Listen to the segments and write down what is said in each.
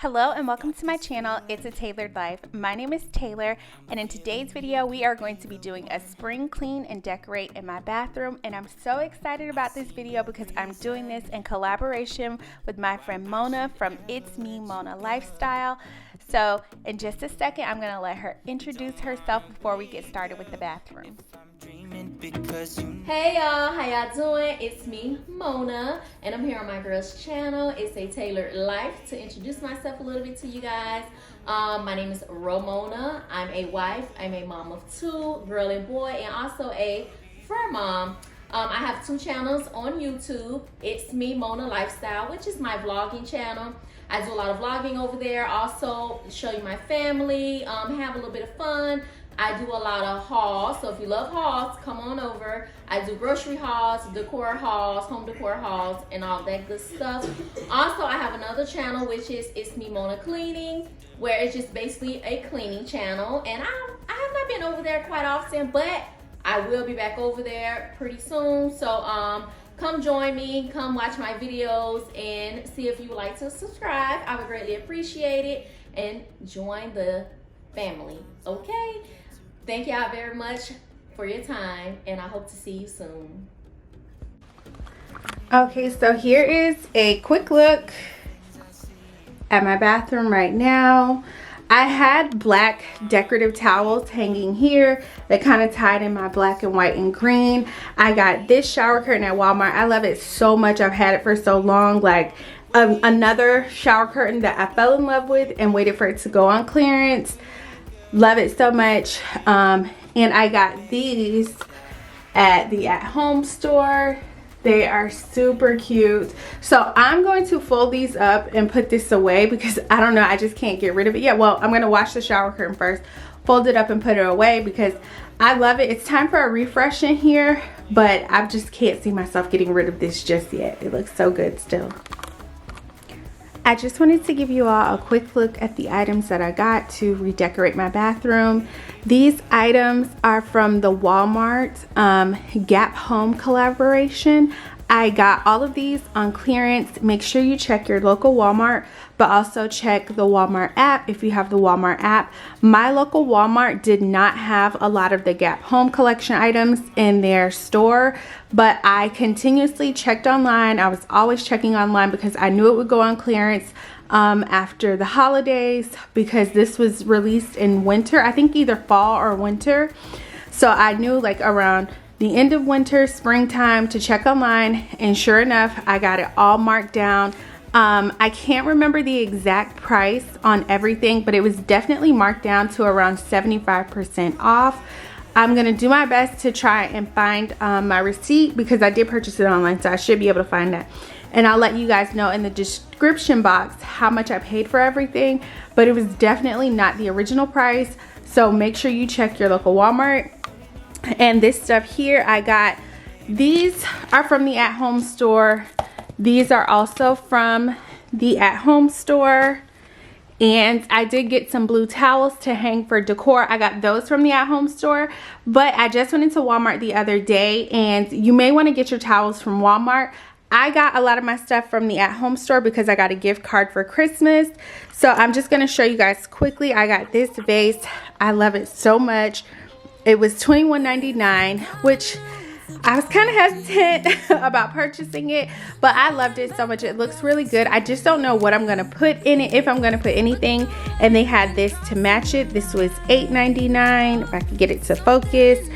Hello and welcome to my channel. It's a Tailored Life. My name is Taylor, and in today's video we are going to be doing a spring clean and decorate in my bathroom, and I'm so excited about this video because I'm doing this in collaboration with my friend Mona from It's Me Mona Lifestyle. So in just a second I'm going to let her introduce herself before we get started with the bathroom. Hey y'all, how y'all doing? It's me, Mona, and I'm here on my girl's channel. It's a Tailored Life. To introduce myself a little bit to you guys, my name is Ramona. I'm a wife, I'm a mom of two, girl and boy, and also a fur mom. I have two channels on YouTube. It's Me Mona Lifestyle, which is my vlogging channel. I do a lot of vlogging over there. Also show you my family, have a little bit of fun. I do a lot of hauls, so if you love hauls, come on over. I do grocery hauls, decor hauls, home decor hauls, and all that good stuff. Also, I have another channel, which is It's Me Mona Cleaning, where it's just basically a cleaning channel. And I have not been over there quite often, but I will be back over there pretty soon. So come join me, come watch my videos, and see if you would like to subscribe. I would greatly appreciate it, and join the family, okay? Thank y'all very much for your time, and I hope to see you soon. Okay, so here is a quick look at my bathroom right now. I had black decorative towels hanging here that kind of tied in my black and white and green. I got this shower curtain at Walmart. I love it so much. I've had it for so long. Like another shower curtain that I fell in love with and waited for it to go on clearance. Love it so much. And I got these at the at-home store. They are super cute. So I'm going to fold these up and put this away because I don't know, I just can't get rid of it yet. Well, I'm going to wash the shower curtain first, fold it up and put it away because I love it. It's time for a refresh in here, but I just can't see myself getting rid of this just yet. It looks so good still. I just wanted to give you all a quick look at the items that I got to redecorate my bathroom. These items are from the Walmart Gap Home collaboration. I got all of these on clearance. Make sure you check your local Walmart, but also check the Walmart app if you have the Walmart app. My local Walmart did not have a lot of the Gap Home collection items in their store, but I continuously checked online. I was always checking online because I knew it would go on clearance after the holidays, because this was released in winter, I think either fall or winter. So I knew like around the end of winter, springtime to check online, and sure enough, I got it all marked down. I can't remember the exact price on everything, but it was definitely marked down to around 75% off. I'm gonna do my best to try and find my receipt because I did purchase it online, so I should be able to find that. And I'll let you guys know in the description box how much I paid for everything, but it was definitely not the original price. So make sure you check your local Walmart. And this stuff here I got, these are from the at-home store. These are also from the at-home store. And I did get some blue towels to hang for decor. I got those from the at-home store, but I just went into Walmart the other day, and you may want to get your towels from Walmart. I got a lot of my stuff from the at-home store because I got a gift card for Christmas. So I'm just going to show you guys quickly. I got this vase. I love it so much. It was $21.99, which I was kind of hesitant about purchasing it, but I loved it so much. It looks really good. I just don't know what I'm going to put in it, if I'm going to put anything. And they had this to match it. This was $8.99, if I could get it to focus.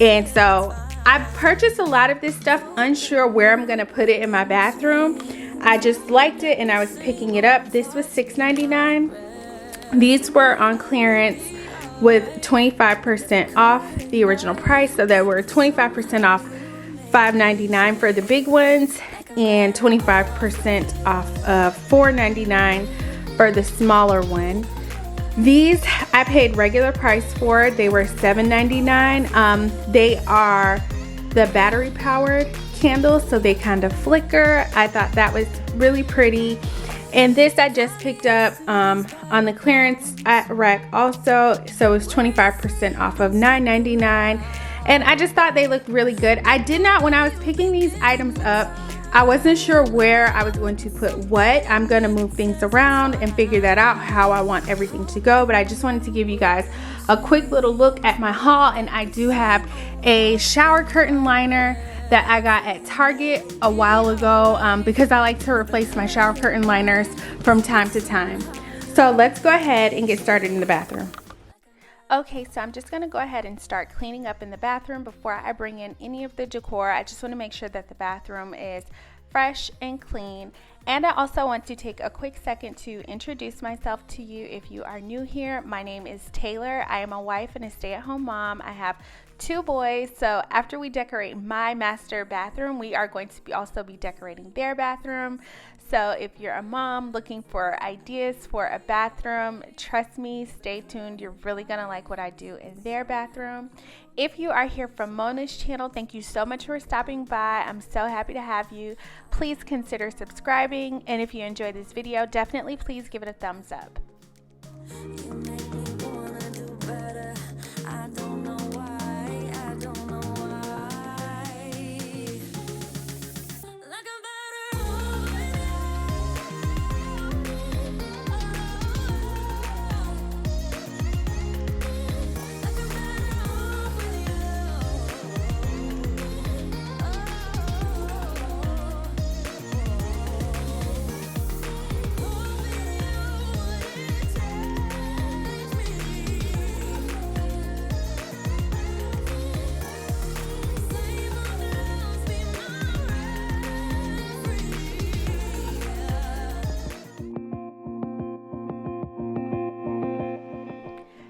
And so I purchased a lot of this stuff, unsure where I'm going to put it in my bathroom. I just liked it and I was picking it up. This was $6.99. These were on clearance with 25% off the original price. So they were 25% off $5.99 for the big ones and 25% off of $4.99 for the smaller one. These I paid regular price for. They were $7.99. They are the battery powered candles, so they kind of flicker. I thought that was really pretty. And this I just picked up on the clearance rack also, so it's 25% off of $9.99. And I just thought they looked really good. I did not, when I was picking these items up, I wasn't sure where I was going to put what. I'm going to move things around and figure that out, how I want everything to go. But I just wanted to give you guys a quick little look at my haul. And I do have a shower curtain liner that I got at Target a while ago because I like to replace my shower curtain liners from time to time. So let's go ahead and get started in the bathroom. Okay, so I'm just going to go ahead and start cleaning up in the bathroom before I bring in any of the decor. I just want to make sure that the bathroom is fresh and clean. And I also want to take a quick second to introduce myself to you if you are new here. My name is Taylor. I am a wife and a stay-at-home mom. I have 2 boys, so after we decorate my master bathroom, we are going to also be decorating their bathroom. So if you're a mom looking for ideas for a bathroom, trust me, stay tuned. You're really gonna like what I do in their bathroom. If you are here from Mona's channel, thank you so much for stopping by. I'm so happy to have you. Please consider subscribing, and if you enjoyed this video, definitely please give it a thumbs up.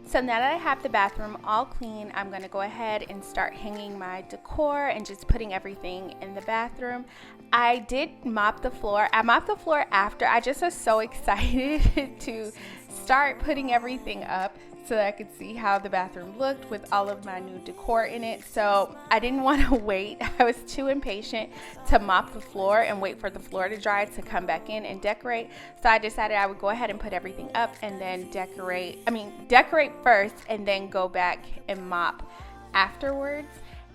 So now that I have the bathroom all clean, I'm going to go ahead and start hanging my decor and just putting everything in the bathroom. I did mop the floor. I mopped the floor after. I just was so excited to start putting everything up so that I could see how the bathroom looked with all of my new decor in it. So I didn't want to wait. I was too impatient to mop the floor and wait for the floor to dry to come back in and decorate. So I decided I would go ahead and put everything up and then decorate first and then go back and mop afterwards.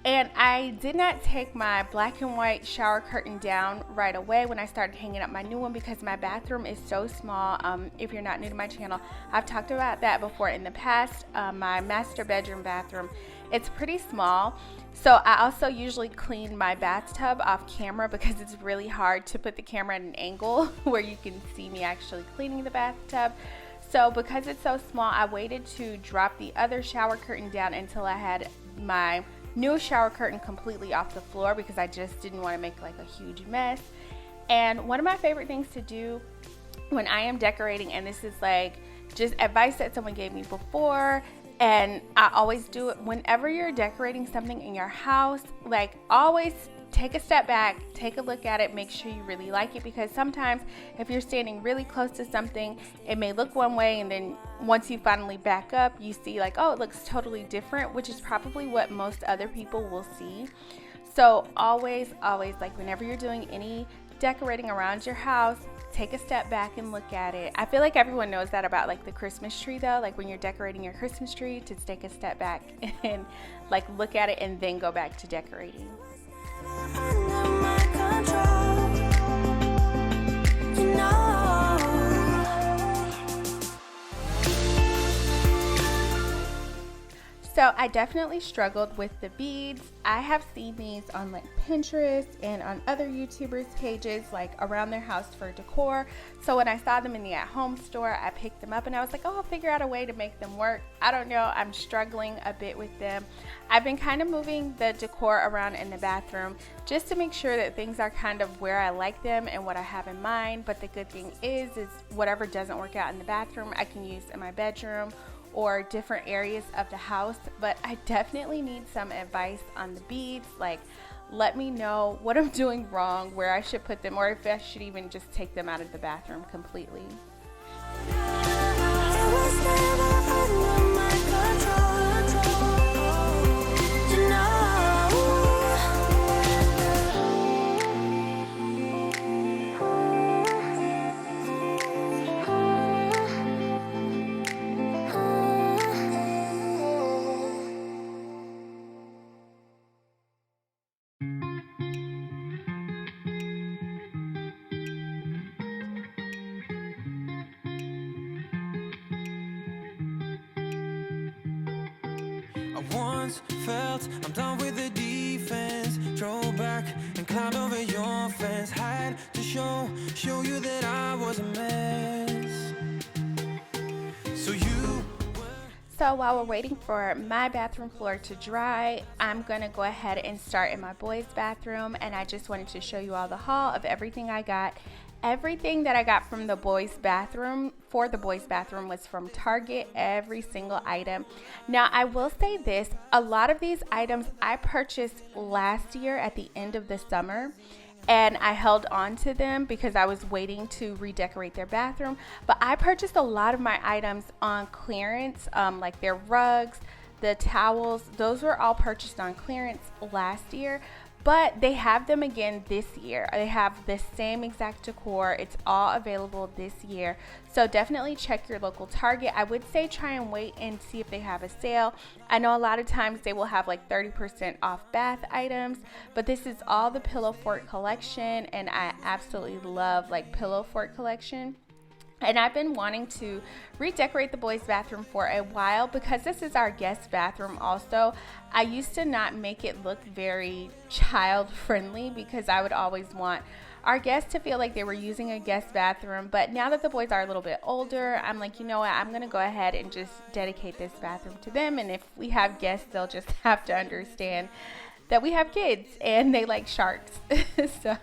And I did not take my black and white shower curtain down right away when I started hanging up my new one because my bathroom is so small. If you're not new to my channel, I've talked about that before in the past. My master bedroom bathroom, it's pretty small. So I also usually clean my bathtub off camera because it's really hard to put the camera at an angle where you can see me actually cleaning the bathtub. So because it's so small, I waited to drop the other shower curtain down until I had my new shower curtain completely off the floor because I just didn't want to make like a huge mess. And one of my favorite things to do when I am decorating, and this is like just advice that someone gave me before, and I always do it whenever you're decorating something in your house, like always take a step back, take a look at it, make sure you really like it, because sometimes if you're standing really close to something, it may look one way, and then once you finally back up, you see like, oh, it looks totally different, which is probably what most other people will see. So always, like whenever you're doing any decorating around your house, take a step back and look at it. I feel like everyone knows that about like the Christmas tree though, like when you're decorating your Christmas tree, to take a step back and like look at it and then go back to decorating. So I definitely struggled with the beads. I have seen these on like Pinterest and on other YouTubers' pages, like around their house for decor. So when I saw them in the at-home store, I picked them up and I was like, oh, I'll figure out a way to make them work. I don't know, I'm struggling a bit with them. I've been kind of moving the decor around in the bathroom just to make sure that things are kind of where I like them and what I have in mind. But the good thing is whatever doesn't work out in the bathroom, I can use in my bedroom or different areas of the house. But I definitely need some advice on the beads. Like, let me know what I'm doing wrong, where I should put them, or if I should even just take them out of the bathroom completely. I once felt I'm done with the defense. Drove back and climbed over your fence. Had to show you that I was a mess. So while we're waiting for my bathroom floor to dry, I'm gonna go ahead and start in my boys' bathroom, and I just wanted to show you all the haul of everything I got. Everything that I got from the boys' bathroom, for the boys' bathroom, was from Target, every single item. Now, I will say this, a lot of these items I purchased last year at the end of the summer, and I held on to them because I was waiting to redecorate their bathroom. But I purchased a lot of my items on clearance, like their rugs, the towels. Those were all purchased on clearance last year, but they have them again this year. They have the same exact decor. It's all available this year. So definitely check your local Target. I would say try and wait and see if they have a sale. I know a lot of times they will have like 30% off bath items, but this is all the pillow fort collection, and I absolutely love like pillow fort collection. And I've been wanting to redecorate the boys' bathroom for a while because this is our guest bathroom also. I used to not make it look very child friendly because I would always want our guests to feel like they were using a guest bathroom. But now that the boys are a little bit older, I'm like, you know what, I'm going to go ahead and just dedicate this bathroom to them. And if we have guests, they'll just have to understand that we have kids and they like sharks. So...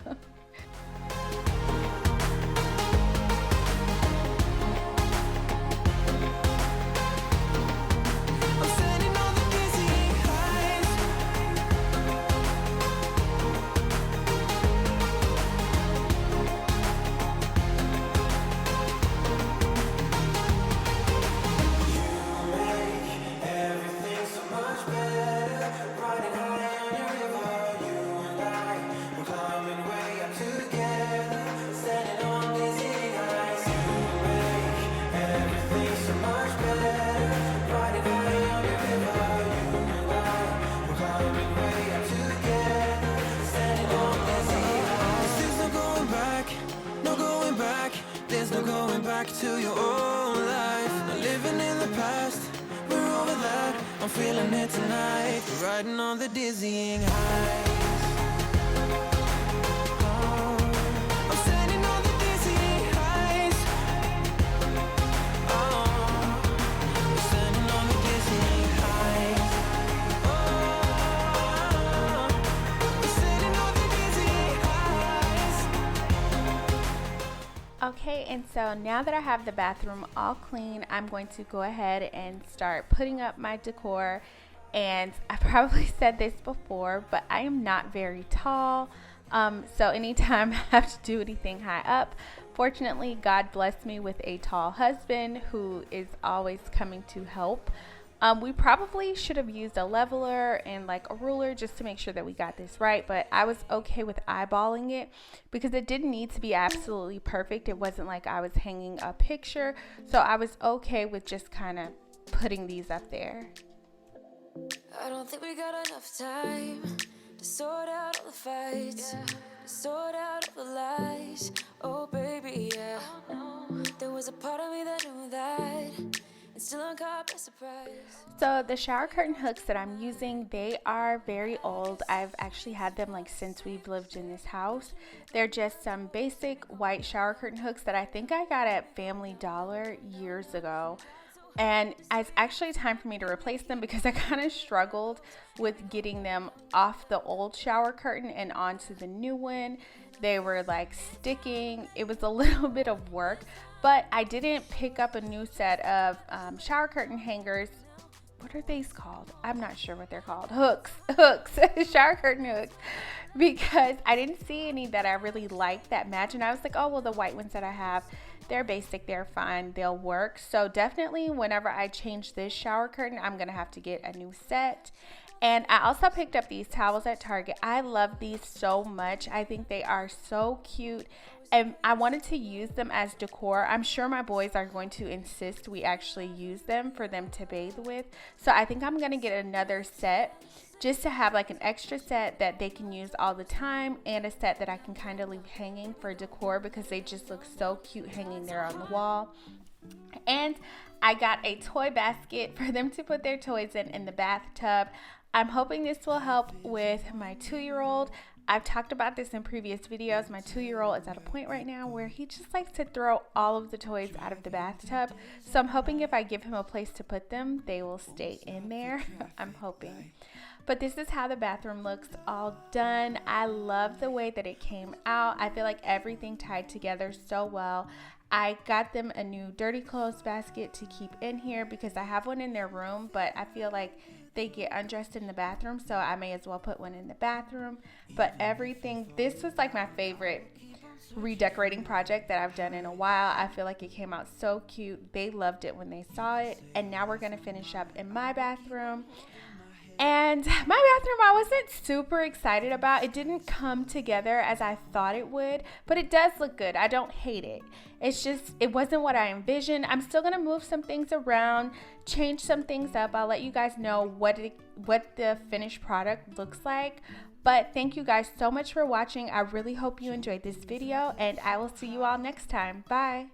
To your old life, not living in the past, we're over that. I'm feeling it tonight, riding on the dizzying heights. I'm standing on the dizzying heights. I'm standing on the dizzying heights. I'm standing on the dizzying heights. Okay, and so now that I have the bathroom all clean, I'm going to go ahead and start putting up my decor. And I probably said this before, but I am not very tall. So anytime I have to do anything high up, fortunately, God blessed me with a tall husband who is always coming to help. We probably should have used a leveler and like a ruler just to make sure that we got this right, but I was okay with eyeballing it because it didn't need to be absolutely perfect. It wasn't like I was hanging a picture, so I was okay with just kind of putting these up there. I don't think we got enough time to sort out all the fights, to sort out all the lies. Oh baby, yeah. There was a part of me that knew that. Still uncaught by surprise. So the shower curtain hooks that I'm using, they are very old. I've actually had them like since we've lived in this house. They're just some basic white shower curtain hooks that I think I got at Family Dollar years ago. And it's actually time for me to replace them because I kind of struggled with getting them off the old shower curtain and onto the new one. They were like sticking. It was a little bit of work, but I didn't pick up a new set of shower curtain hangers. What are these called? I'm not sure what they're called. Hooks, shower curtain hooks, because I didn't see any that I really liked that match. And I was like, oh, well, the white ones that I have, they're basic, they're fine, they'll work. So definitely whenever I change this shower curtain, I'm gonna have to get a new set. And I also picked up these towels at Target. I love these so much. I think they are so cute. And I wanted to use them as decor. I'm sure my boys are going to insist we actually use them for them to bathe with. So I think I'm going to get another set just to have like an extra set that they can use all the time, and a set that I can kind of leave hanging for decor because they just look so cute hanging there on the wall. And I got a toy basket for them to put their toys in the bathtub. I'm hoping this will help with my 2-year-old. I've talked about this in previous videos. My 2-year-old is at a point right now where he just likes to throw all of the toys out of the bathtub. So I'm hoping if I give him a place to put them, they will stay in there. I'm hoping. But this is how the bathroom looks all done. I love the way that it came out. I feel like everything tied together so well. I got them a new dirty clothes basket to keep in here because I have one in their room, but I feel like they get undressed in the bathroom, so I may as well put one in the bathroom. But everything, this was like my favorite redecorating project that I've done in a while. I feel like it came out so cute. They loved it when they saw it. And now we're going to finish up in my bathroom. And my bathroom, I wasn't super excited about. It didn't come together as I thought it would, but it does look good. I don't hate it. It's just, it wasn't what I envisioned. I'm still going to move some things around, change some things up. I'll let you guys know what the finished product looks like. But thank you guys so much for watching. I really hope you enjoyed this video, and I will see you all next time. Bye.